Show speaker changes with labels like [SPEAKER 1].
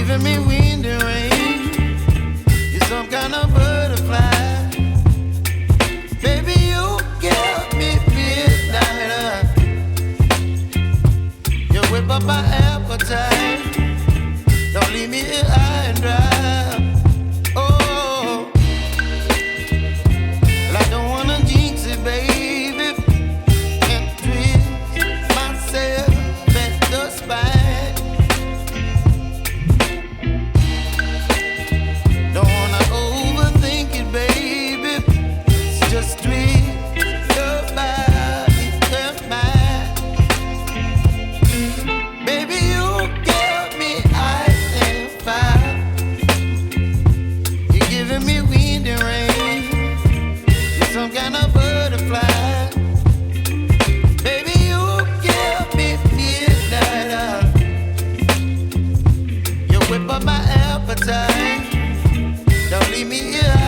[SPEAKER 1] giving me wind and rain. You're some kind of butterfly. Baby, you give me midnight. You whip up my appetite. Don't leave me here high and dry. Oh, well, I don't wanna jinx it, baby. Can't twist myself at the spine. Don't wanna overthink it, baby. It's just twist your body and mine. Baby, you give me ice and fire. You're giving me wind and rain. You're some kind of butterfly. Baby, you give me midnight. You whip up my appetite. Don't leave me here